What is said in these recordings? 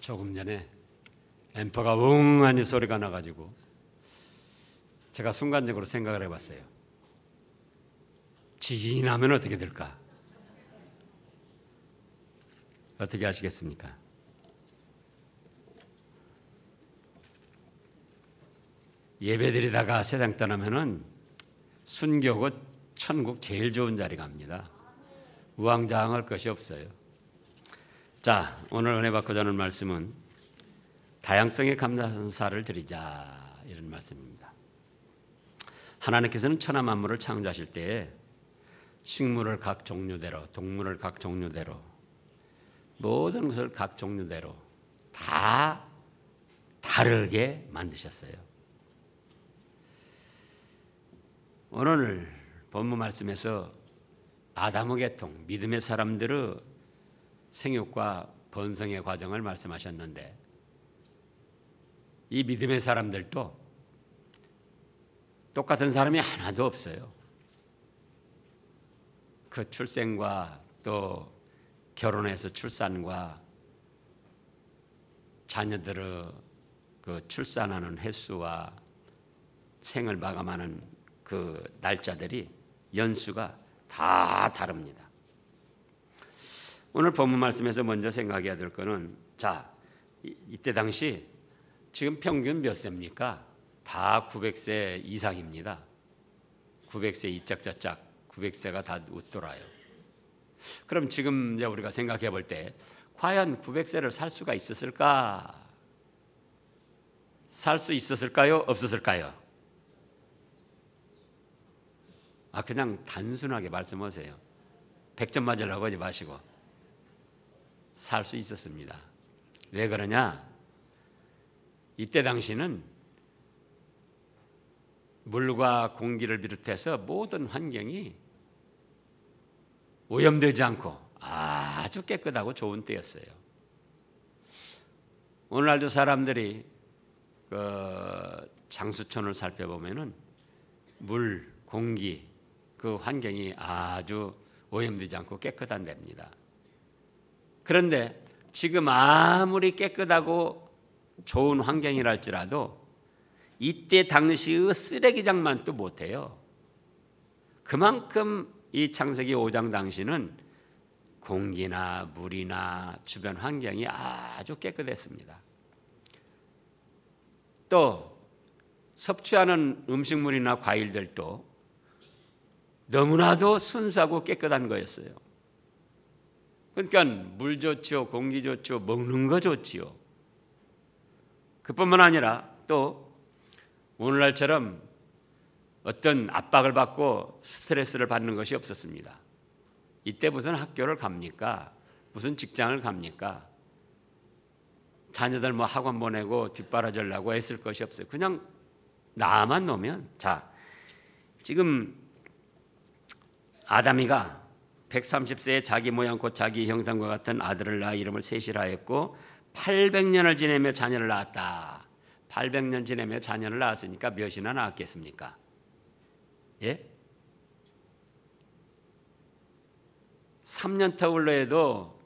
조금 전에 앰퍼가 웅하니 소리가 나가지고 제가 순간적으로 생각을 해봤어요. 지진이 나면 어떻게 될까? 어떻게 하시겠습니까? 예배드리다가 세상 떠나면은 순교고 천국 제일 좋은 자리 갑니다. 우왕좌왕할 것이 없어요. 자, 오늘 은혜 받고 자는 말씀은 다양성에 감사를 드리자, 이런 말씀입니다. 하나님께서는 천하 만물을 창조하실 때에 식물을 각 종류대로, 동물을 각 종류대로, 모든 것을 각 종류대로 다 다르게 만드셨어요. 오늘 본문 말씀에서 아담의 계통, 믿음의 사람들의 생육과 번성의 과정을 말씀하셨는데, 이 믿음의 사람들도 똑같은 사람이 하나도 없어요. 그 출생과 또 결혼해서 출산과 자녀들의 그 출산하는 횟수와 생을 마감하는 그 날짜들이, 연수가 다 다릅니다. 오늘 본문 말씀에서 먼저 생각해야 될 거는, 자, 이때 당시 지금 평균 몇 세입니까? 다 900세 이상입니다. 900세 이짝저짝 900세가 다 웃돌아요. 그럼 지금 이제 우리가 생각해 볼 때 과연 900세를 살 수가 있었을까? 살 수 있었을까요? 없었을까요? 그냥 단순하게 말씀하세요. 100점 맞으려고 하지 마시고 살 수 있었습니다. 왜 그러냐? 이때 당시는 물과 공기를 비롯해서 모든 환경이 오염되지 않고 아주 깨끗하고 좋은 때였어요. 오늘날도 사람들이 그 장수촌을 살펴보면은 물, 공기, 그 환경이 아주 오염되지 않고 깨끗한 데입니다. 그런데 지금 아무리 깨끗하고 좋은 환경이랄지라도 이때 당시의 쓰레기장만 또 못해요. 그만큼 이 창세기 5장 당시는 공기나 물이나 주변 환경이 아주 깨끗했습니다. 또 섭취하는 음식물이나 과일들도 너무나도 순수하고 깨끗한 거였어요. 그러니까 물 좋지요, 공기 좋지요, 먹는 거 좋지요. 그뿐만 아니라 또 오늘날처럼 어떤 압박을 받고 스트레스를 받는 것이 없었습니다. 이때 무슨 학교를 갑니까? 무슨 직장을 갑니까? 자녀들 뭐 학원 보내고 뒷바라지려고 애쓸 것이 없어요. 그냥 나만 놓으면, 자, 지금 아담이가 130세에 자기 모양 곧 자기 형상과 같은 아들을 낳아 이름을 셋이라 했고 800년을 지내며 자녀를 낳았다. 800년 지내며 자녀를 낳았으니까 몇이나 낳았겠습니까? 예? 3년 터울로 해도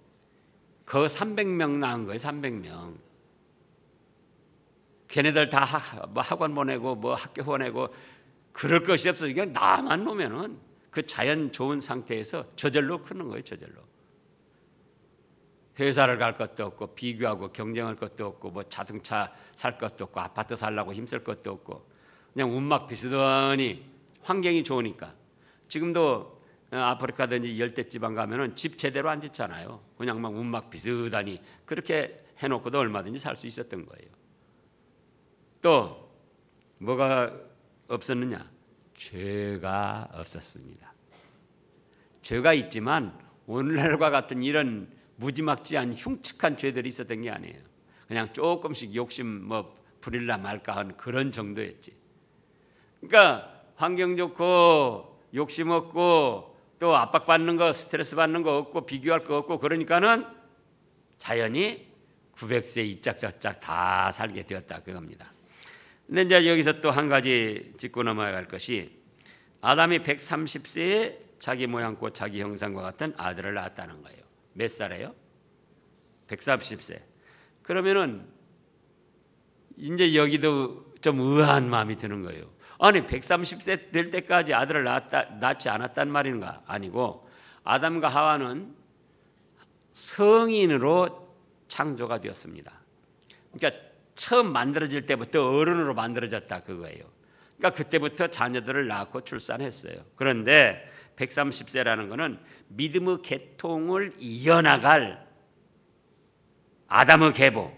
그 300명 낳은 거예요. 300명. 걔네들 다 학원 보내고 뭐 학교 보내고 그럴 것이 없으니까 나만 놓으면은 그 자연 좋은 상태에서 저절로 크는 거예요. 저절로. 회사를 갈 것도 없고 비교하고 경쟁할 것도 없고 뭐 자동차 살 것도 없고 아파트 살라고 힘쓸 것도 없고 그냥 운막 비스더니 환경이 좋으니까. 지금도 아프리카든지 열대지방 가면은 집 제대로 안 짓잖아요. 그냥 막 운막 비스더니 그렇게 해놓고도 얼마든지 살 수 있었던 거예요. 또 뭐가 없었느냐? 죄가 없었습니다. 죄가 있지만 오늘날과 같은 이런 무지막지한 흉측한 죄들이 있었던 게 아니에요. 그냥 조금씩 욕심 뭐 부릴라 말까 하는 그런 정도였지. 그러니까 환경 좋고 욕심 없고 또 압박받는 거, 스트레스 받는 거 없고 비교할 거 없고 그러니까는 자연히 900세 이짝저짝 다 살게 되었다 그겁니다. 근데 이제 여기서 또 한 가지 짚고 넘어갈 것이 아담이 130세에 자기 모양 곧 자기 형상과 같은 아들을 낳았다는 거예요. 몇 살이에요? 130세. 그러면은 이제 여기도 좀 의아한 마음이 드는 거예요. 아니 130세 될 때까지 아들을 낳지 않았단 말인가? 아니고 아담과 하와는 성인으로 창조가 되었습니다. 그러니까 처음 만들어질 때부터 어른으로 만들어졌다 그거예요. 그러니까 그때부터 자녀들을 낳고 출산했어요. 그런데 130세라는 것은 믿음의 계통을 이어나갈 아담의 계보.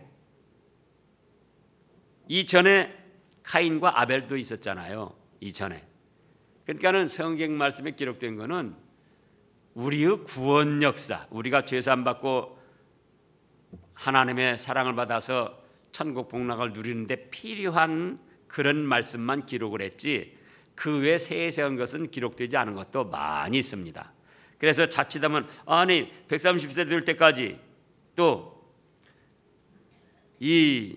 이전에 카인과 아벨도 있었잖아요. 이전에. 그러니까는 성경 말씀에 기록된 것은 우리의 구원 역사, 우리가 죄사함 받고 하나님의 사랑을 받아서 천국 복락을 누리는데 필요한 그런 말씀만 기록을 했지 그 외 세세한 것은 기록되지 않은 것도 많이 있습니다. 그래서 자칫하면 아니 130세 될 때까지 또 이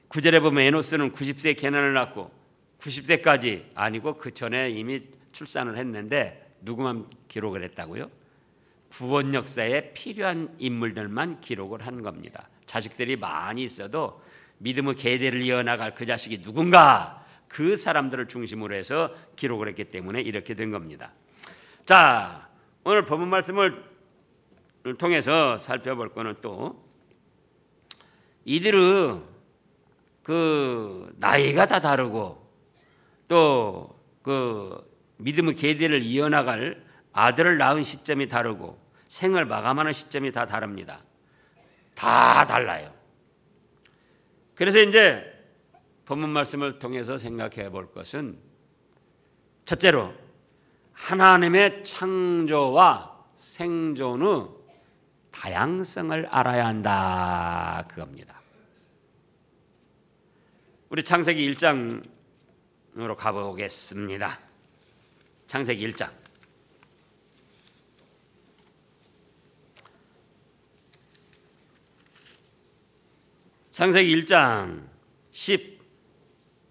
9절에 보면 에노스는 90세에 계난을 낳고 90세까지 아니고 그 전에 이미 출산을 했는데 누구만 기록을 했다고요? 구원 역사에 필요한 인물들만 기록을 한 겁니다. 자식들이 많이 있어도 믿음의 계대를 이어나갈 그 자식이 누군가 그 사람들을 중심으로 해서 기록을 했기 때문에 이렇게 된 겁니다. 자, 오늘 본문 말씀을 통해서 살펴볼 거는 또 이들의 그 나이가 다 다르고 또 그 믿음의 계대를 이어나갈 아들을 낳은 시점이 다르고 생을 마감하는 시점이 다 다릅니다. 다 달라요. 그래서 이제 본문 말씀을 통해서 생각해 볼 것은 첫째로 하나님의 창조와 생존의 다양성을 알아야 한다 그겁니다. 우리 창세기 1장으로 가보겠습니다. 창세기 1장. 창세기 1장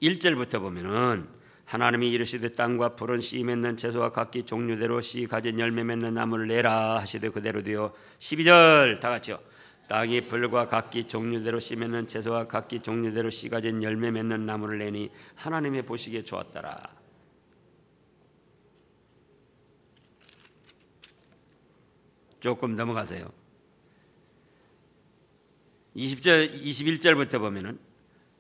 11절부터 보면은 하나님이 이르시되 땅과 푸른 씨 맺는 채소와 각기 종류대로 씨 가진 열매 맺는 나무를 내라 하시되 그대로 되어 12절 다 같이요. 땅이 풀과 각기 종류대로 씨 맺는 채소와 각기 종류대로 씨 가진 열매 맺는 나무를 내니 하나님의 보시기에 좋았더라. 조금 넘어가세요. 21절부터 보면은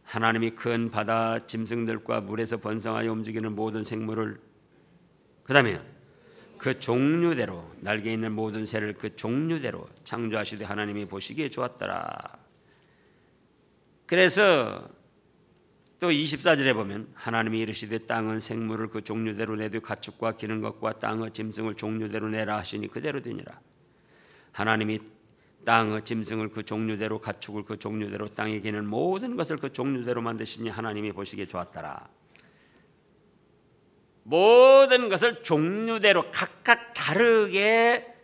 하나님이 큰 바다 짐승들과 물에서 번성하여 움직이는 모든 생물을 그다음에 그 종류대로 날개 있는 모든 새를 그 종류대로 창조하시되 하나님이 보시기에 좋았더라. 그래서 또 24절에 보면 하나님이 이르시되 땅은 생물을 그 종류대로 내되 가축과 기는 것과 땅의 짐승을 종류대로 내라 하시니 그대로 되니라. 하나님이 땅의 짐승을 그 종류대로 가축을 그 종류대로 땅에 기는 모든 것을 그 종류대로 만드시니 하나님이 보시기에 좋았더라. 모든 것을 종류대로 각각 다르게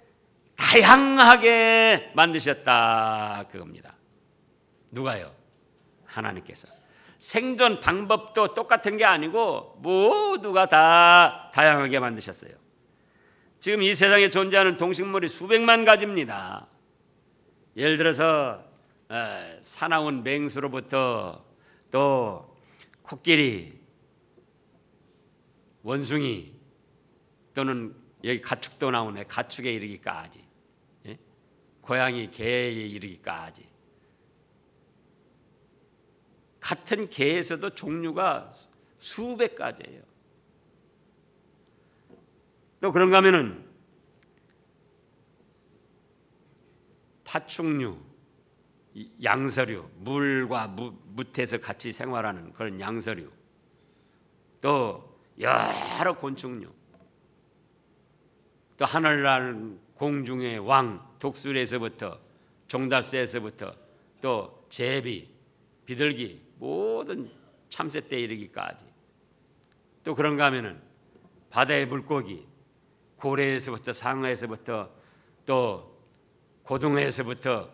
다양하게 만드셨다 그겁니다. 누가요? 하나님께서. 생존 방법도 똑같은 게 아니고 모두가 다 다양하게 만드셨어요. 지금 이 세상에 존재하는 동식물이 수백만 가지입니다. 예를 들어서 사나운 맹수로부터 또 코끼리, 원숭이 또는 여기 가축도 나오네. 가축에 이르기까지, 예? 고양이, 개에 이르기까지. 같은 개에서도 종류가 수백 가지예요. 또 그런가 하면은 파충류, 양서류, 물과 묻에서 같이 생활하는 그런 양서류, 또 여러 곤충류, 또 하늘나는 공중의 왕, 독수리에서부터 종달새에서부터 또 제비, 비둘기, 모든 참새 때 이르기까지. 또 그런가 하면은 바다의 물고기, 고래에서부터 상어에서부터 또 고등어에서부터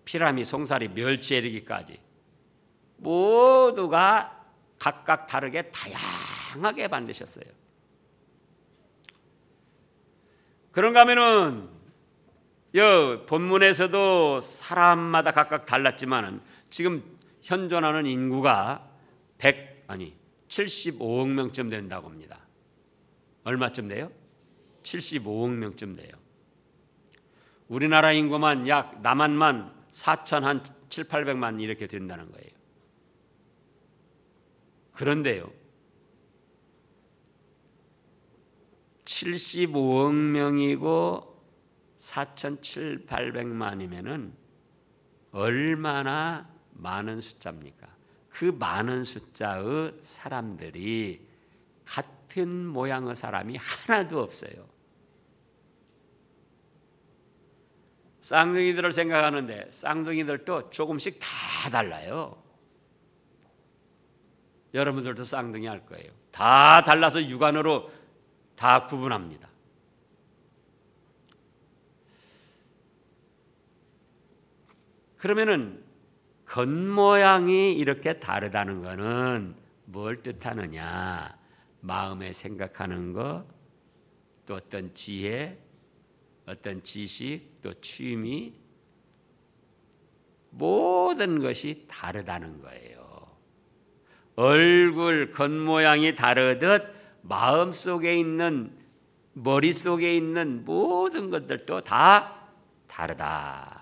피라미, 송사리, 멸치에 이르기까지 모두가 각각 다르게 다양하게 만드셨어요. 그런가 하면은 여 본문에서도 사람마다 각각 달랐지만 지금 현존하는 인구가 75억 명쯤 된다고 합니다. 얼마쯤 돼요? 75억 명쯤 돼요. 우리나라 인구만 약 남한만 4,700~800만 이렇게 된다는 거예요. 그런데요, 75억 명이고 4,700~800만이면은 얼마나 많은 숫자입니까? 그 많은 숫자의 사람들이 같은 모양의 사람이 하나도 없어요. 쌍둥이들을 생각하는데 쌍둥이들도 조금씩 다 달라요. 여러분들도 쌍둥이 할 거예요. 다 달라서 육안으로 다 구분합니다. 그러면은 겉모양이 이렇게 다르다는 것은 뭘 뜻하느냐? 마음에 생각하는 것, 또 어떤 지혜, 어떤 지식, 또 취미, 모든 것이 다르다는 거예요. 얼굴 겉모양이 다르듯 마음속에 있는, 머릿속에 있는 모든 것들도 다 다르다.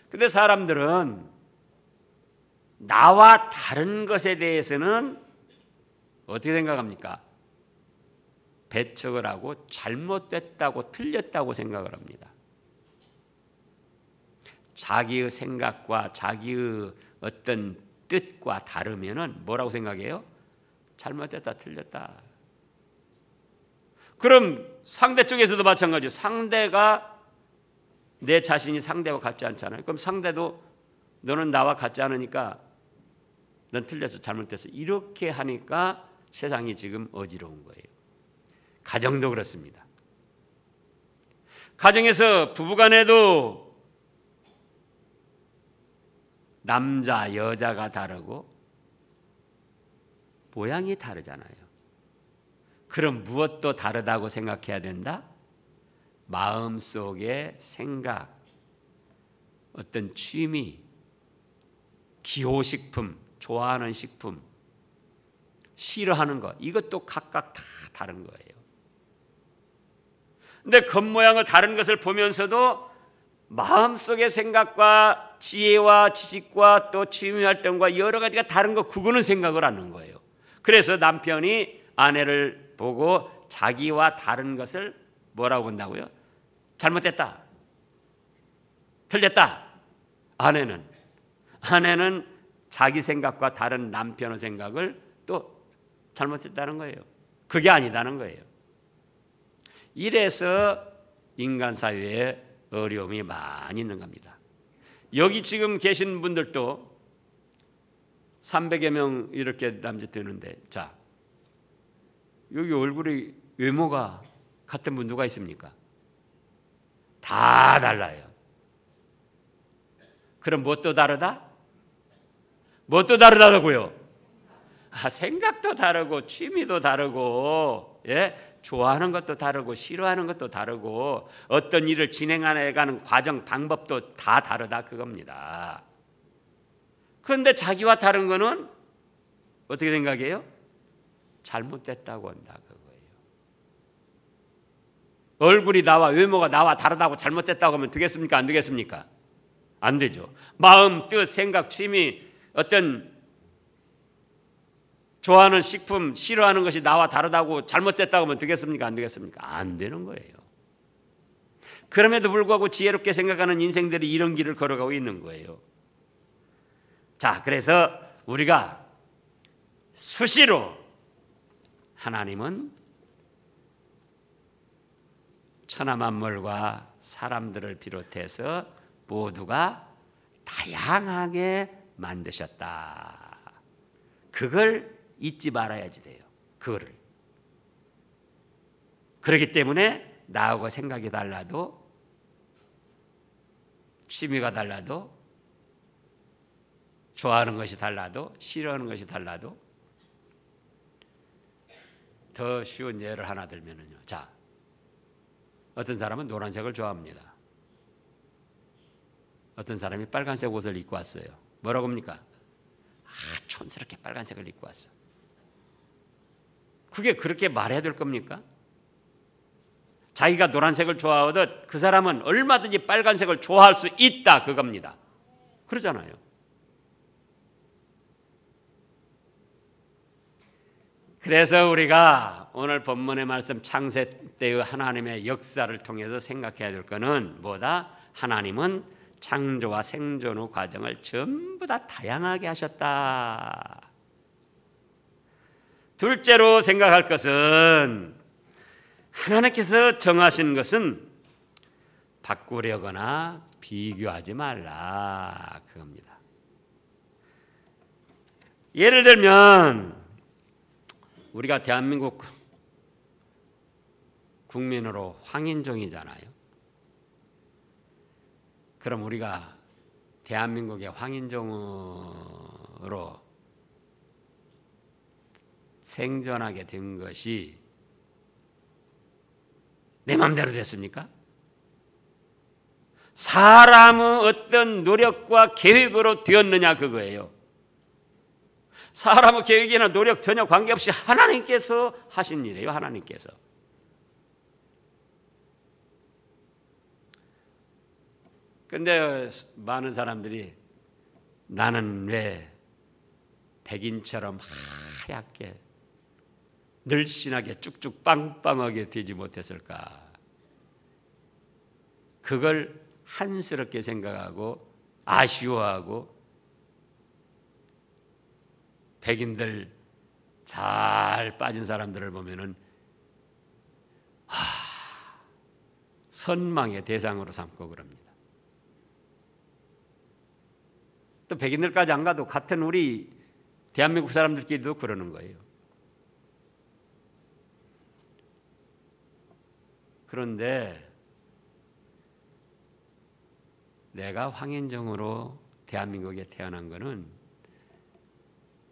근데 사람들은 나와 다른 것에 대해서는 어떻게 생각합니까? 배척을 하고 잘못됐다고, 틀렸다고 생각을 합니다. 자기의 생각과 자기의 어떤 뜻과 다르면은 뭐라고 생각해요? 잘못됐다, 틀렸다. 그럼 상대 쪽에서도 마찬가지예요. 상대가 내 자신이 상대와 같지 않잖아요. 그럼 상대도 너는 나와 같지 않으니까 넌 틀렸어, 잘못됐어. 이렇게 하니까 세상이 지금 어지러운 거예요. 가정도 그렇습니다. 가정에서 부부간에도 남자, 여자가 다르고 모양이 다르잖아요. 그럼 무엇도 다르다고 생각해야 된다? 마음속의 생각, 어떤 취미, 기호식품, 좋아하는 식품, 싫어하는 것, 이것도 각각 다 다른 거예요. 근데 겉모양을 다른 것을 보면서도 마음속의 생각과 지혜와 지식과 또 취미 활동과 여러 가지가 다른 거, 그거는 생각을 안 하는 거예요. 그래서 남편이 아내를 보고 자기와 다른 것을 뭐라고 본다고요? 잘못됐다, 틀렸다. 아내는 자기 생각과 다른 남편의 생각을 또 잘못했다는 거예요. 그게 아니다는 거예요. 이래서 인간 사회에 어려움이 많이 있는 겁니다. 여기 지금 계신 분들도 300여 명 이렇게 남짓 되는데, 자, 여기 얼굴이 외모가 같은 분 누가 있습니까? 다 달라요. 그럼 뭣도 다르다? 뭣도 다르다고요? 생각도 다르고 취미도 다르고, 좋아하는 것도 다르고 싫어하는 것도 다르고 어떤 일을 진행해가는 과정, 방법도 다 다르다 그겁니다. 그런데 자기와 다른 거는 어떻게 생각해요? 잘못됐다고 한다 그거예요. 얼굴이 나와, 외모가 나와 다르다고 잘못됐다고 하면 되겠습니까? 안 되겠습니까? 안 되죠. 마음, 뜻, 생각, 취미, 어떤 좋아하는 식품, 싫어하는 것이 나와 다르다고 잘못됐다고 하면 되겠습니까? 안 되겠습니까? 안 되는 거예요. 그럼에도 불구하고 지혜롭게 생각하는 인생들이 이런 길을 걸어가고 있는 거예요. 자, 그래서 우리가 수시로 하나님은 천하만물과 사람들을 비롯해서 모두가 다양하게 만드셨다. 그걸 잊지 말아야지 돼요. 그거를. 그렇기 때문에 나하고 생각이 달라도, 취미가 달라도, 좋아하는 것이 달라도, 싫어하는 것이 달라도, 더 쉬운 예를 하나 들면은요. 자, 어떤 사람은 노란색을 좋아합니다. 어떤 사람이 빨간색 옷을 입고 왔어요. 뭐라고 합니까? 촌스럽게 빨간색을 입고 왔어. 그게 그렇게 말해야 될 겁니까? 자기가 노란색을 좋아하듯 그 사람은 얼마든지 빨간색을 좋아할 수 있다 그겁니다. 그러잖아요. 그래서 우리가 오늘 본문의 말씀 창세 때의 하나님의 역사를 통해서 생각해야 될 것은 뭐다? 하나님은 창조와 생존의 과정을 전부 다 다양하게 하셨다. 둘째로 생각할 것은 하나님께서 정하신 것은 바꾸려거나 비교하지 말라 그겁니다. 예를 들면 우리가 대한민국 국민으로 황인종이잖아요. 그럼 우리가 대한민국의 황인종으로 생존하게 된 것이 내 마음대로 됐습니까? 사람의 어떤 노력과 계획으로 되었느냐 그거예요. 사람의 계획이나 노력 전혀 관계없이 하나님께서 하신 일이에요. 하나님께서. 근데 많은 사람들이 나는 왜 백인처럼 하얗게 늘씬하게 쭉쭉 빵빵하게 되지 못했을까? 그걸 한스럽게 생각하고 아쉬워하고 백인들 잘 빠진 사람들을 보면은 선망의 대상으로 삼고 그럽니다. 또 백인들까지 안 가도 같은 우리 대한민국 사람들끼리도 그러는 거예요. 그런데 내가 황인종으로 대한민국에 태어난 것은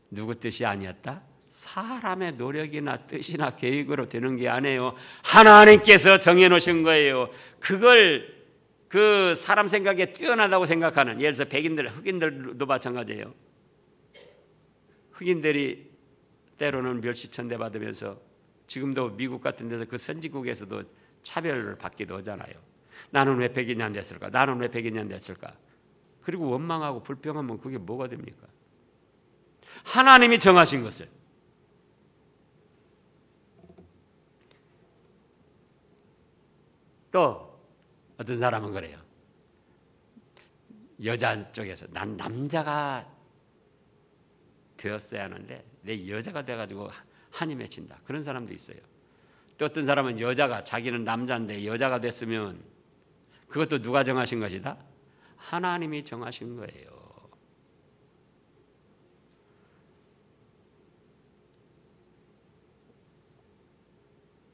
누구 뜻이 아니었다? 사람의 노력이나 뜻이나 계획으로 되는 게 아니에요. 하나님께서 정해놓으신 거예요. 그걸 그 사람 생각에 뛰어나다고 생각하는, 예를 들어서 백인들, 흑인들도 마찬가지예요. 흑인들이 때로는 멸시천대 받으면서 지금도 미국 같은 데서 그 선진국에서도 차별을 받기도 하잖아요. 나는 왜 백인이 안 됐을까? 나는 왜 백인이 안 됐을까? 그리고 원망하고 불평하면 그게 뭐가 됩니까? 하나님이 정하신 것을. 또 어떤 사람은 그래요. 여자 쪽에서 난 남자가 되었어야 하는데 내 여자가 돼가지고 한이 맺힌다. 그런 사람도 있어요. 또 어떤 사람은 여자가, 자기는 남자인데 여자가 됐으면 그것도 누가 정하신 것이다? 하나님이 정하신 거예요.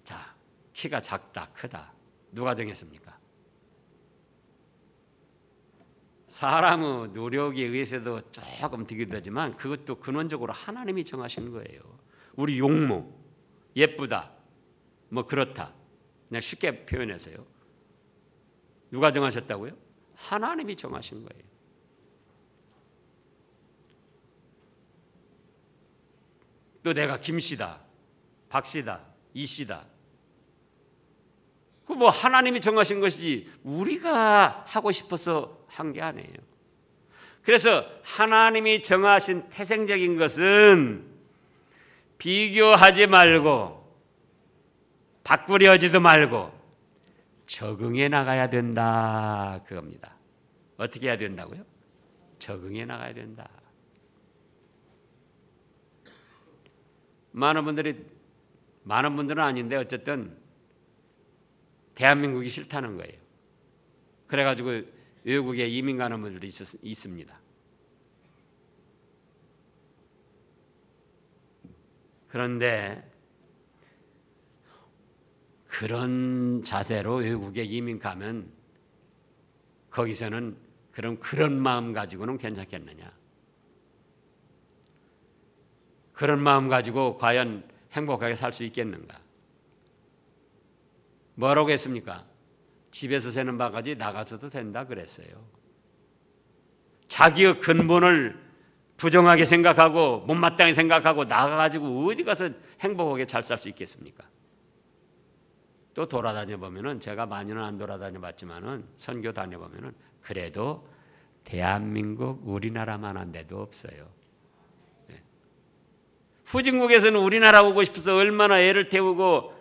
자, 키가 작다, 크다. 누가 정했습니까? 사람의 노력에 의해서도 조금 되기도 하지만 그것도 근원적으로 하나님이 정하신 거예요. 우리 용모, 예쁘다, 뭐 그렇다. 그냥 쉽게 표현해서요. 누가 정하셨다고요? 하나님이 정하신 거예요. 또 내가 김씨다, 박씨다, 이씨다. 그 뭐 하나님이 정하신 것이지 우리가 하고 싶어서 한 게 아니에요. 그래서 하나님이 정하신 태생적인 것은 비교하지 말고 바꾸려지도 말고 적응해 나가야 된다 그겁니다. 어떻게 해야 된다고요? 적응해 나가야 된다. 많은 분들은 아닌데 어쨌든 대한민국이 싫다는 거예요. 그래가지고 외국에 이민 가는 분들이 있습니다. 그런데 그런 자세로 외국에 이민 가면 거기서는 그런 마음 가지고는 괜찮겠느냐? 그런 마음 가지고 과연 행복하게 살 수 있겠는가? 뭐라고 했습니까? 집에서 새는 바가지 나가서도 된다 그랬어요. 자기의 근본을 부정하게 생각하고 못마땅히 생각하고 나가가지고 어디 가서 행복하게 잘 살 수 있겠습니까? 또 돌아다녀 보면은, 제가 많이는 안 돌아다녀 봤지만은 선교 다녀 보면은 그래도 대한민국 우리나라만한 데도 없어요. 후진국에서는 우리나라 오고 싶어서 얼마나 애를 태우고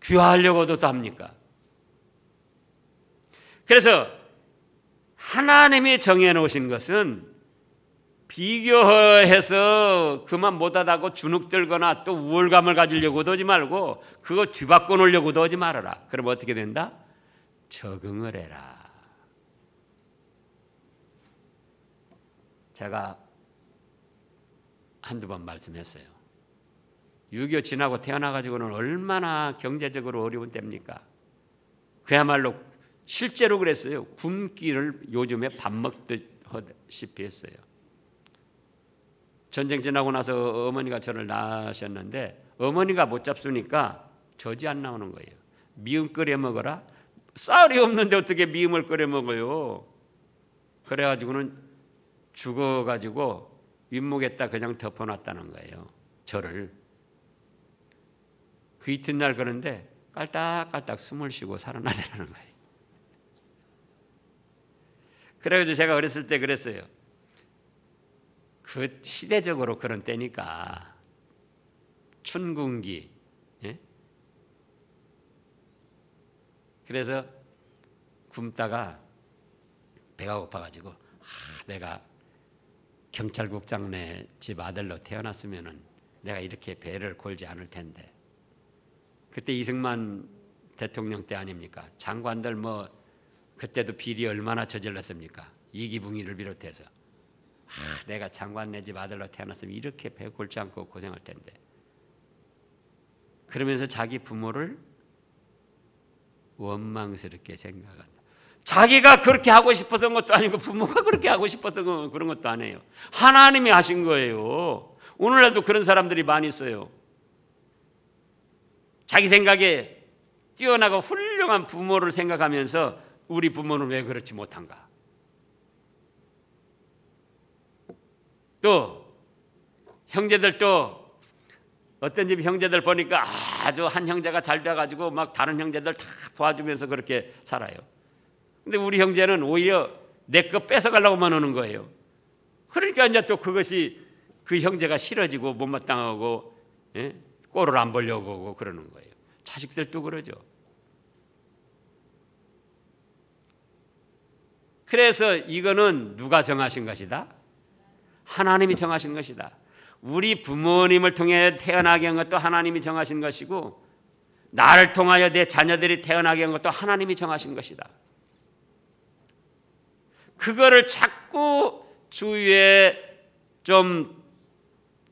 귀화하려고도 합니까? 그래서 하나님이 정해놓으신 것은 비교해서 그만 못하다고 주눅 들거나 또 우월감을 가지려고도 하지 말고 그거 뒤바꿔 놓으려고도 하지 말아라. 그럼 어떻게 된다? 적응을 해라. 제가 한두 번 말씀했어요. 6.25 지나고 태어나가지고는 얼마나 경제적으로 어려운 때입니까? 그야말로 실제로 그랬어요. 굶기를 요즘에 밥 먹듯이 했어요. 전쟁 지나고 나서 어머니가 저를 낳으셨는데 어머니가 못 잡수니까 젖이 안 나오는 거예요. 미음 끓여 먹어라. 쌀이 없는데 어떻게 미음을 끓여 먹어요? 그래가지고는 죽어가지고 윗목에다 그냥 덮어놨다는 거예요. 저를. 그 이튿날 그런데 깔딱깔딱 숨을 쉬고 살아나더라는 거예요. 그래가지고 제가 어렸을 때 그랬어요. 그 시대적으로 그런 때니까 춘궁기. 예? 그래서 굶다가 배가 고파가지고 내가 경찰국장네 집 아들로 태어났으면은 내가 이렇게 배를 골지 않을 텐데. 그때 이승만 대통령 때 아닙니까? 장관들 뭐 그때도 비리 얼마나 저질렀습니까? 이기붕이를 비롯해서. 내가 장관네 집 아들로 태어났으면 이렇게 배 골지 않고 고생할 텐데. 그러면서 자기 부모를 원망스럽게 생각한다. 자기가 그렇게 하고 싶어서 한 것도 아니고 부모가 그렇게 하고 싶어서 그런 것도 아니에요. 하나님이 하신 거예요. 오늘날도 그런 사람들이 많이 있어요. 자기 생각에 뛰어나고 훌륭한 부모를 생각하면서 우리 부모는 왜 그렇지 못한가? 또 형제들도 어떤 집 형제들 보니까 아주 한 형제가 잘 돼가지고 막 다른 형제들 다 도와주면서 그렇게 살아요. 근데 우리 형제는 오히려 내 거 뺏어가려고만 하는 거예요. 그러니까 이제 또 그것이 그 형제가 싫어지고 못마땅하고 꼴을 안 보려고 하고 그러는 거예요. 자식들도 그러죠. 그래서 이거는 누가 정하신 것이다? 하나님이 정하신 것이다. 우리 부모님을 통해 태어나게 한 것도 하나님이 정하신 것이고 나를 통하여 내 자녀들이 태어나게 한 것도 하나님이 정하신 것이다. 그거를 자꾸 주위에 좀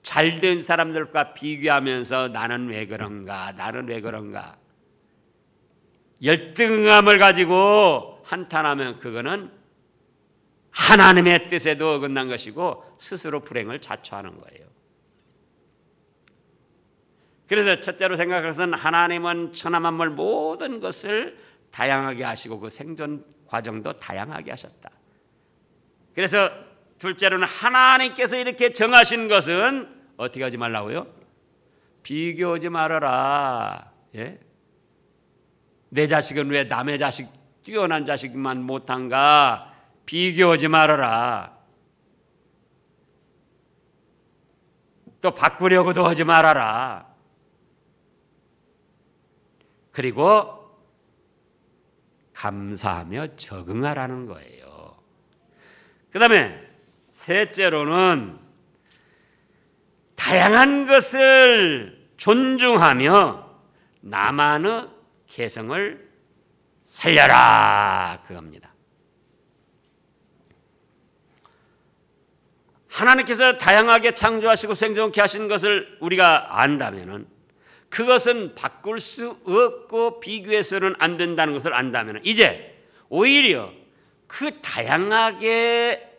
잘된 사람들과 비교하면서 나는 왜 그런가, 나는 왜 그런가 열등감을 가지고 한탄하면 그거는 하나님의 뜻에도 어긋난 것이고 스스로 불행을 자초하는 거예요. 그래서 첫째로 생각해서는 하나님은 천하만물 모든 것을 다양하게 하시고 그 생존 과정도 다양하게 하셨다. 그래서 둘째로는 하나님께서 이렇게 정하신 것은 어떻게 하지 말라고요? 비교하지 말아라. 예? 내 자식은 왜 남의 자식 뛰어난 자식만 못한가? 비교하지 말아라. 또 바꾸려고도 하지 말아라. 그리고 감사하며 적응하라는 거예요. 그 다음에 셋째로는 다양한 것을 존중하며 나만의 개성을 살려라 그겁니다. 하나님께서 다양하게 창조하시고 생존케 하신 것을 우리가 안다면은 그것은 바꿀 수 없고 비교해서는 안 된다는 것을 안다면 이제 오히려 그 다양하게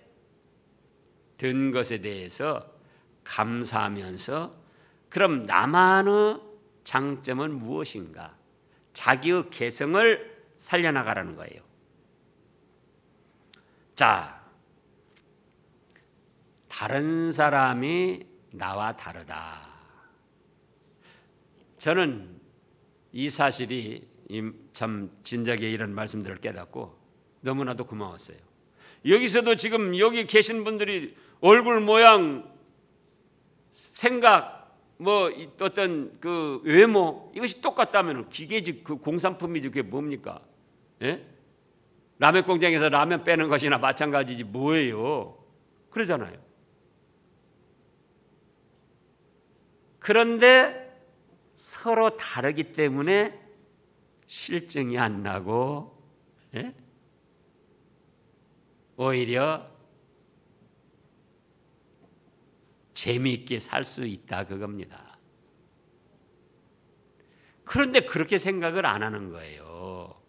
된 것에 대해서 감사하면서 그럼 나만의 장점은 무엇인가? 자기의 개성을 살려나가라는 거예요. 자, 다른 사람이 나와 다르다. 저는 이 사실이 참 진작에 이런 말씀들을 깨닫고 너무나도 고마웠어요. 여기서도 지금 여기 계신 분들이 얼굴 모양, 생각, 뭐 어떤 그 외모 이것이 똑같다면 기계직 그 공산품이지 그게 뭡니까? 예? 라면 공장에서 라면 빼는 것이나 마찬가지지 뭐예요? 그러잖아요. 그런데 서로 다르기 때문에 실증이 안 나고, 예? 오히려 재미있게 살 수 있다 그겁니다. 그런데 그렇게 생각을 안 하는 거예요.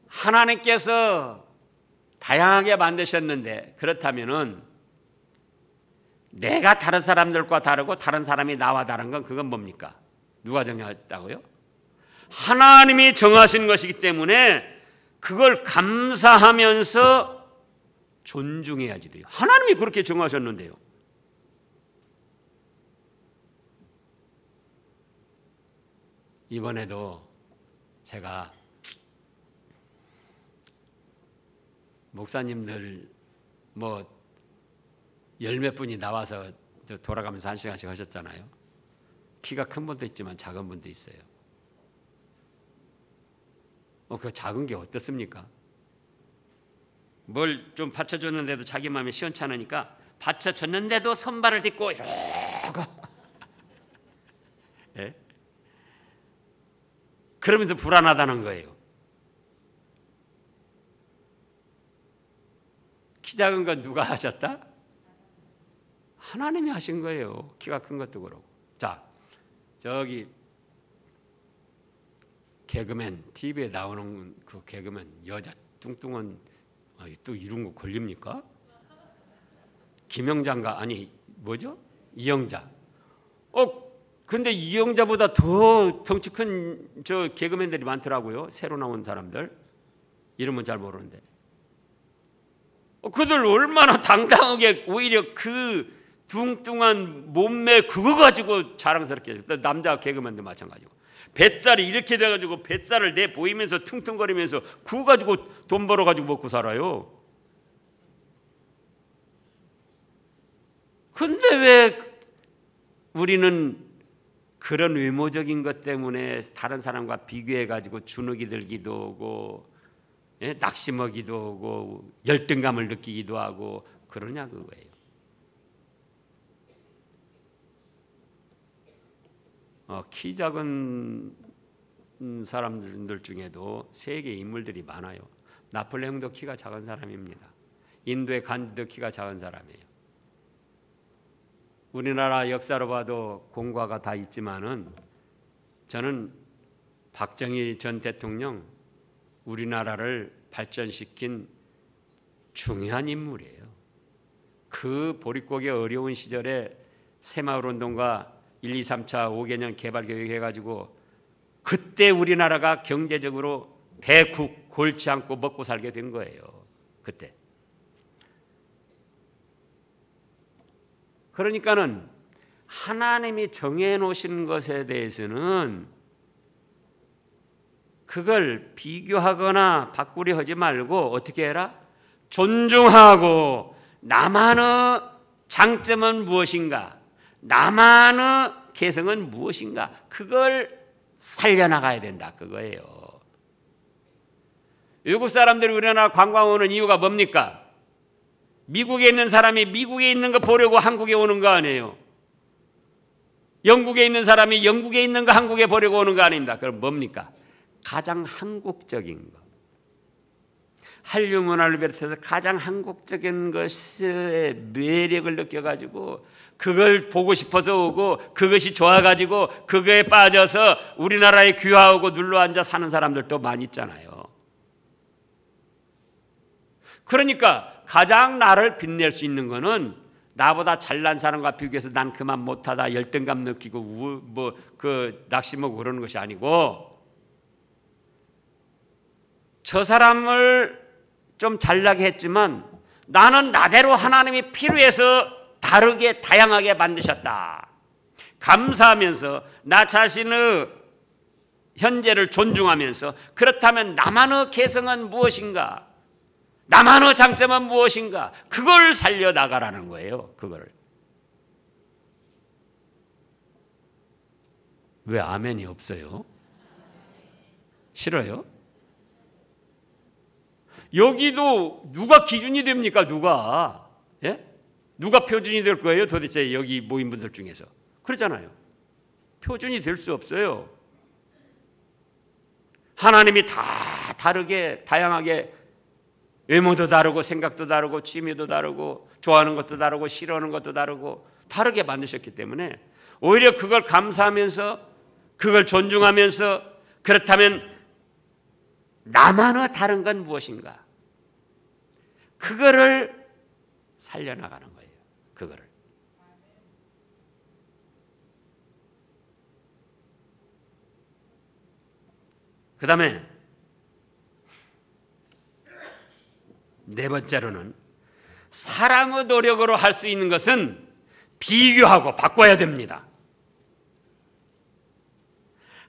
하나님께서 다양하게 만드셨는데 그렇다면은 내가 다른 사람들과 다르고 다른 사람이 나와 다른 건 그건 뭡니까? 누가 정했다고요? 하나님이 정하신 것이기 때문에 그걸 감사하면서 존중해야지 돼요. 하나님이 그렇게 정하셨는데요. 이번에도 제가 목사님들 뭐 열 몇 분이 나와서 돌아가면서 한 시간씩 하셨잖아요. 키가 큰 분도 있지만 작은 분도 있어요. 그 작은 게 어떻습니까? 뭘 좀 받쳐줬는데도 자기 마음이 시원찮으니까 받쳐줬는데도 손발을 딛고 이러고 예? 그러면서 불안하다는 거예요. 키 작은 건 누가 하셨다? 하나님이 하신 거예요. 키가 큰 것도 그렇고. 자, 저기 개그맨 TV에 나오는 그 개그맨 여자 뚱뚱한 또 이런 거 걸립니까? 김영자인가 아니 뭐죠? 이영자. 근데 이영자보다 더 덩치 큰 저 개그맨들이 많더라고요. 새로 나온 사람들. 이름은 잘 모르는데. 그들 얼마나 당당하게 오히려 그 뚱뚱한 몸매 그거 가지고 자랑스럽게 해요. 남자 개그맨도 마찬가지고. 뱃살이 이렇게 돼가지고 뱃살을 내 보이면서 퉁퉁거리면서 그거 가지고 돈 벌어가지고 먹고 살아요. 근데 왜 우리는 그런 외모적인 것 때문에 다른 사람과 비교해가지고 주눅이 들기도 하고 낙심하기도 하고 열등감을 느끼기도 하고 그러냐 그거예요. 키 작은 사람들 중에도 세계 인물들이 많아요. 나폴레옹도 키가 작은 사람입니다. 인도의 간디도 키가 작은 사람이에요. 우리나라 역사로 봐도 공과가 다 있지만은 저는 박정희 전 대통령 우리나라를 발전시킨 중요한 인물이에요. 그 보릿고개 어려운 시절에 새마을운동과 1, 2, 3차 5개년 개발계획 해가지고 그때 우리나라가 경제적으로 배국 골치 않고 먹고 살게 된 거예요. 그때. 그러니까는 하나님이 정해놓으신 것에 대해서는 그걸 비교하거나 바꾸려 하지 말고 어떻게 해라? 존중하고 나만의 장점은 무엇인가? 나만의 개성은 무엇인가? 그걸 살려나가야 된다 그거예요. 외국 사람들이 우리나라 관광 오는 이유가 뭡니까? 미국에 있는 사람이 미국에 있는 거 보려고 한국에 오는 거 아니에요. 영국에 있는 사람이 영국에 있는 거 한국에 보려고 오는 거 아닙니다. 그럼 뭡니까? 가장 한국적인 거. 한류 문화를 비롯해서 가장 한국적인 것의 매력을 느껴가지고 그걸 보고 싶어서 오고 그것이 좋아가지고 그거에 빠져서 우리나라에 귀화하고 눌러앉아 사는 사람들도 많이 있잖아요. 그러니까 가장 나를 빛낼 수 있는 거는 나보다 잘난 사람과 비교해서 난 그만 못하다 열등감 느끼고 낙심하고 그러는 것이 아니고, 저 사람을 좀 잘나게 했지만 나는 나대로 하나님이 필요해서 다르게 다양하게 만드셨다. 감사하면서 나 자신의 현재를 존중하면서, 그렇다면 나만의 개성은 무엇인가? 나만의 장점은 무엇인가? 그걸 살려나가라는 거예요. 그걸. 왜 아멘이 없어요? 싫어요? 여기도 누가 기준이 됩니까? 누가? 예? 누가 표준이 될 거예요? 도대체 여기 모인 분들 중에서. 그러잖아요. 표준이 될 수 없어요. 하나님이 다 다르게 다양하게, 외모도 다르고 생각도 다르고 취미도 다르고 좋아하는 것도 다르고 싫어하는 것도 다르고 다르게 만드셨기 때문에, 오히려 그걸 감사하면서 그걸 존중하면서, 그렇다면 나만의 다른 건 무엇인가? 그거를 살려나가는 거예요. 그거를. 그 다음에 네 번째로는, 사람의 노력으로 할 수 있는 것은 비교하고 바꿔야 됩니다.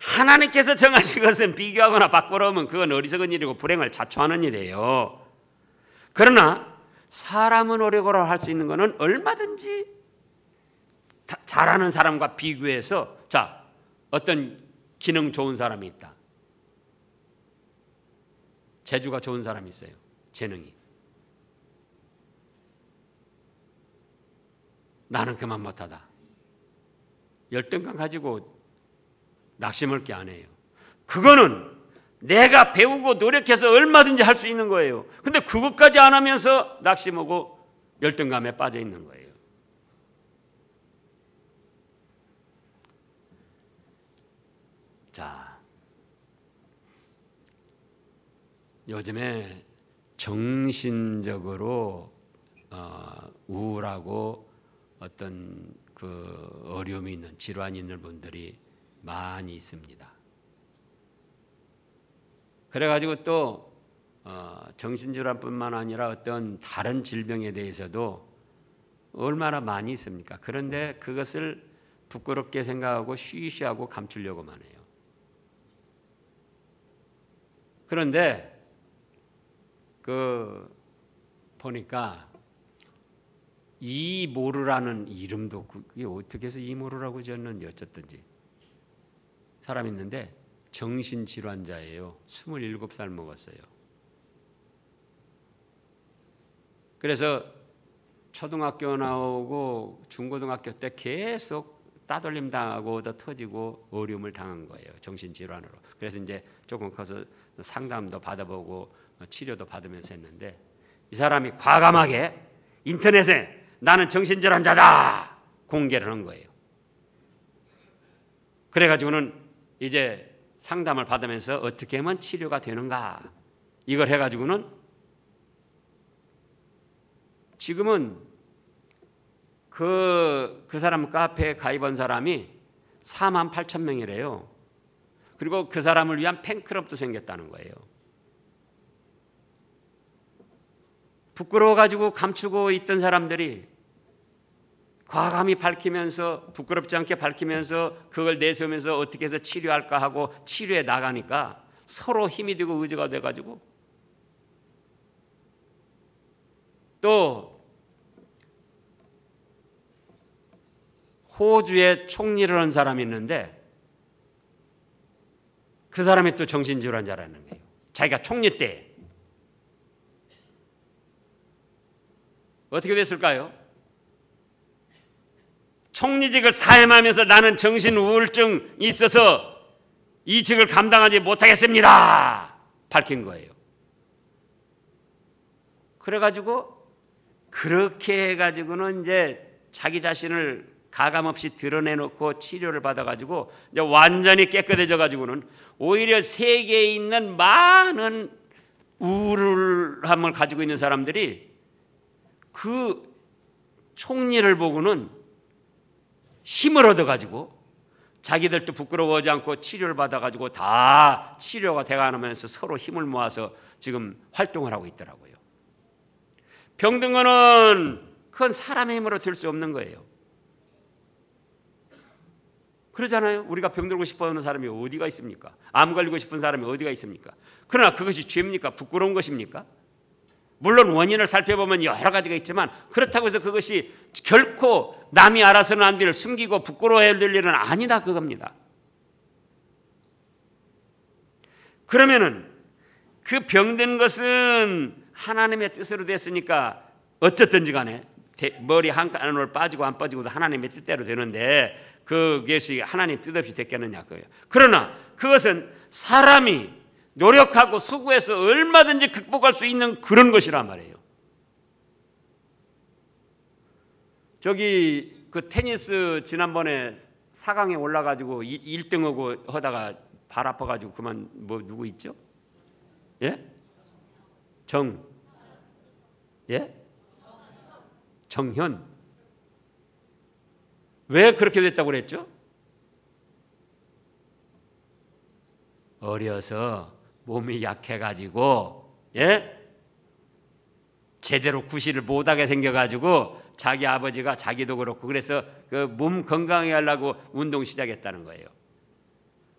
하나님께서 정하신 것은 비교하거나 바꾸려면 그건 어리석은 일이고 불행을 자초하는 일이에요. 그러나 사람의 노력으로 할 수 있는 것은 얼마든지 잘하는 사람과 비교해서, 자, 어떤 기능 좋은 사람이 있다. 재주가 좋은 사람이 있어요. 재능이. 나는 그만 못하다. 열등감 가지고 낙심할 게 아니에요. 그거는 내가 배우고 노력해서 얼마든지 할 수 있는 거예요. 근데 그것까지 안 하면서 낙심하고 열등감에 빠져 있는 거예요. 자, 요즘에 정신적으로 우울하고 어떤 그 어려움이 있는, 질환이 있는 분들이 많이 있습니다. 그래가지고 또 정신질환뿐만 아니라 어떤 다른 질병에 대해서도 얼마나 많이 있습니까? 그런데 그것을 부끄럽게 생각하고 쉬쉬하고 감추려고만 해요. 그런데 보니까 이모르라는 이름도, 그게 어떻게 해서 이모르라고 지었는지 어쨌든지 사람이 있는데 정신질환자예요. 27살 먹었어요. 그래서 초등학교 나오고 중고등학교 때 계속 따돌림 당하고 얻어 터지고 어려움을 당한 거예요. 정신질환으로. 그래서 이제 조금 커서 상담도 받아보고 치료도 받으면서 했는데, 이 사람이 과감하게 인터넷에 나는 정신질환자다 공개를 한 거예요. 그래가지고는 이제 상담을 받으면서 어떻게 하면 치료가 되는가, 이걸 해가지고는 지금은 그 사람 카페에 가입한 사람이 48,000명이래요. 그리고 그 사람을 위한 팬클럽도 생겼다는 거예요. 부끄러워가지고 감추고 있던 사람들이 과감히 밝히면서, 부끄럽지 않게 밝히면서 그걸 내세우면서 어떻게 해서 치료할까 하고 치료에 나가니까 서로 힘이 되고 의지가 돼가지고, 또 호주에 총리를 한 사람이 있는데 그 사람이 또 정신질환자라는 거예요. 자기가 총리 때 어떻게 됐을까요? 총리직을 사임하면서 나는 정신우울증이 있어서 이 직을 감당하지 못하겠습니다 밝힌 거예요. 그래가지고 그렇게 해가지고는 이제 자기 자신을 가감없이 드러내놓고 치료를 받아가지고 이제 완전히 깨끗해져가지고는 오히려 세계에 있는 많은 우울함을 가지고 있는 사람들이 그 총리를 보고는 힘을 얻어가지고 자기들도 부끄러워하지 않고 치료를 받아가지고 다 치료가 돼가면서 서로 힘을 모아서 지금 활동을 하고 있더라고요. 병든 거는 그건 사람의 힘으로 될 수 없는 거예요. 그러잖아요. 우리가 병들고 싶어하는 사람이 어디가 있습니까? 암 걸리고 싶은 사람이 어디가 있습니까? 그러나 그것이 죄입니까? 부끄러운 것입니까? 물론 원인을 살펴보면 여러 가지가 있지만 그렇다고 해서 그것이 결코 남이 알아서는 안 될, 숨기고 부끄러워해야 될 일은 아니다 그겁니다. 그러면은 그 병든 것은 하나님의 뜻으로 됐으니까 어쨌든지 간에 머리 한 칸으로 빠지고 안 빠지고도 하나님의 뜻대로 되는데 그것이 하나님 뜻 없이 됐겠느냐 그거예요. 그러나 그것은 사람이 노력하고 수고해서 얼마든지 극복할 수 있는 그런 것이란 말이에요. 저기 그 테니스 지난번에 4강에 올라가지고 1등하고 하다가 발 아파가지고 그만 뭐 누구 있죠? 예? 정현. 왜 그렇게 됐다고 그랬죠? 어려서 몸이 약해가지고 제대로 구실을 못하게 생겨가지고 자기 아버지가 자기도 그렇고 그래서 그 몸 건강하게 하려고 운동 시작했다는 거예요.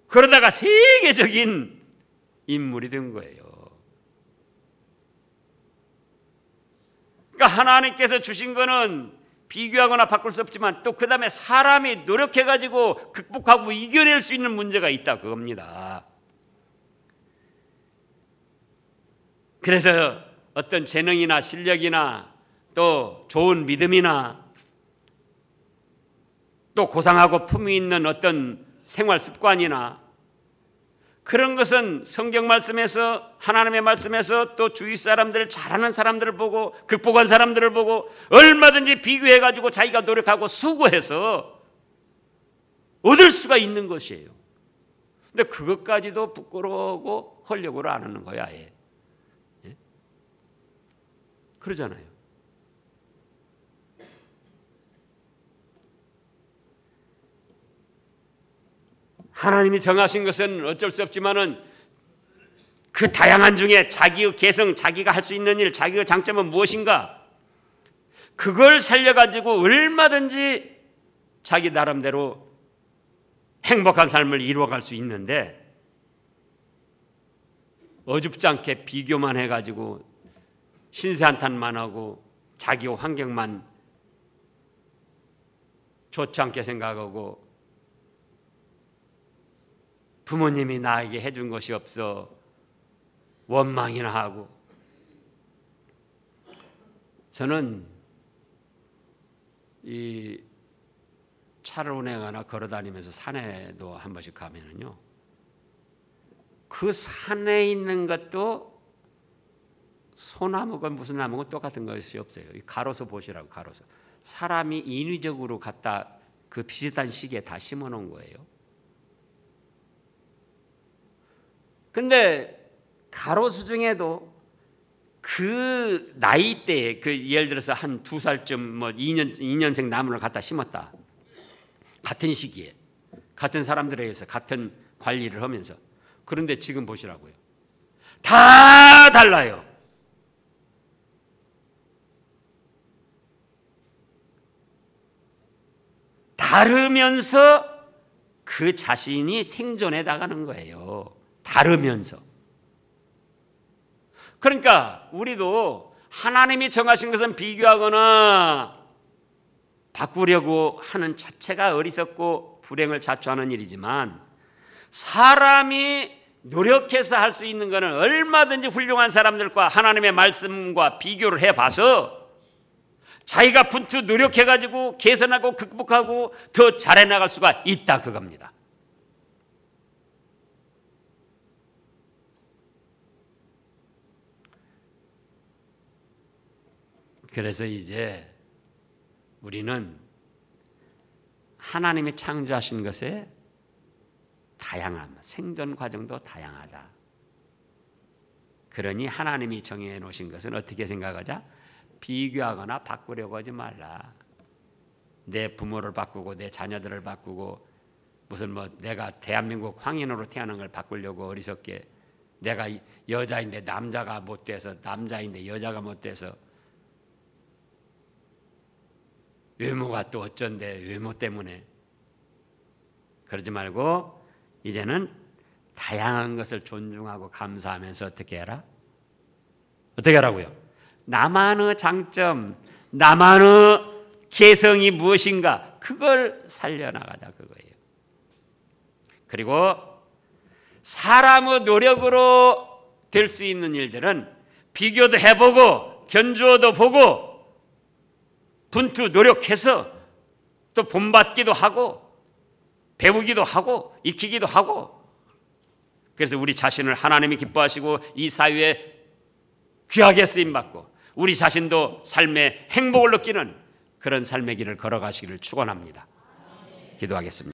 그러다가 세계적인 인물이 된 거예요. 그러니까 하나님께서 주신 거는 비교하거나 바꿀 수 없지만 또 그 다음에 사람이 노력해가지고 극복하고 이겨낼 수 있는 문제가 있다 그겁니다. 그래서 어떤 재능이나 실력이나 또 좋은 믿음이나 또 고상하고 품위 있는 어떤 생활 습관이나 그런 것은 성경 말씀에서 하나님의 말씀에서 또 주위 사람들 잘하는 사람들을 보고 극복한 사람들을 보고 얼마든지 비교해가지고 자기가 노력하고 수고해서 얻을 수가 있는 것이에요. 근데 그것까지도 부끄러워하고 하려고 안 하는 거야. 아예. 그러잖아요. 하나님이 정하신 것은 어쩔 수 없지만은 그 다양한 중에 자기의 개성, 자기가 할 수 있는 일, 자기의 장점은 무엇인가? 그걸 살려가지고 얼마든지 자기 나름대로 행복한 삶을 이루어갈 수 있는데 어줍지 않게 비교만 해가지고 신세한탄만 하고 자기 환경만 좋지 않게 생각하고 부모님이 나에게 해준 것이 없어 원망이나 하고. 저는 이 차를 운행하거나 걸어다니면서 산에도 한 번씩 가면은요, 그 산에 있는 것도 소나무건 무슨 나무건 똑같은 것이 없어요. 가로수 보시라고. 가로수 사람이 인위적으로 갖다 그 비슷한 시기에 다 심어 놓은 거예요. 근데 가로수 중에도 그 나이대에 그 예를 들어서 한 2살쯤 뭐 2년생 나무를 갖다 심었다. 같은 시기에 같은 사람들에 의해서 같은 관리를 하면서. 그런데 지금 보시라고요. 다 달라요. 다르면서 그 자신이 생존해 나가는 거예요. 다르면서. 그러니까 우리도 하나님이 정하신 것은 비교하거나 바꾸려고 하는 자체가 어리석고 불행을 자초하는 일이지만 사람이 노력해서 할 수 있는 것은 얼마든지 훌륭한 사람들과 하나님의 말씀과 비교를 해봐서 자기가 분투 노력해가지고 개선하고 극복하고 더 잘해 나갈 수가 있다 그겁니다. 그래서 이제 우리는 하나님이 창조하신 것에 다양함, 생존 과정도 다양하다. 그러니 하나님이 정해 놓으신 것은 어떻게 생각하자? 비교하거나 바꾸려고 하지 말라. 내 부모를 바꾸고 내 자녀들을 바꾸고 무슨 뭐 내가 대한민국 황인으로 태어난 걸 바꾸려고 어리석게 내가 여자인데 남자가 못 돼서 남자인데 여자가 못 돼서 외모가 또 어쩐데 외모 때문에 그러지 말고 이제는 다양한 것을 존중하고 감사하면서 어떻게 해라? 어떻게 하라고요? 나만의 장점, 나만의 개성이 무엇인가 그걸 살려나가자 그거예요. 그리고 사람의 노력으로 될 수 있는 일들은 비교도 해보고 견주어도 보고 분투 노력해서 또 본받기도 하고 배우기도 하고 익히기도 하고 그래서 우리 자신을 하나님이 기뻐하시고 이 사회에 귀하게 쓰임받고 우리 자신도 삶의 행복을 느끼는 그런 삶의 길을 걸어가시기를 축원합니다. 기도하겠습니다.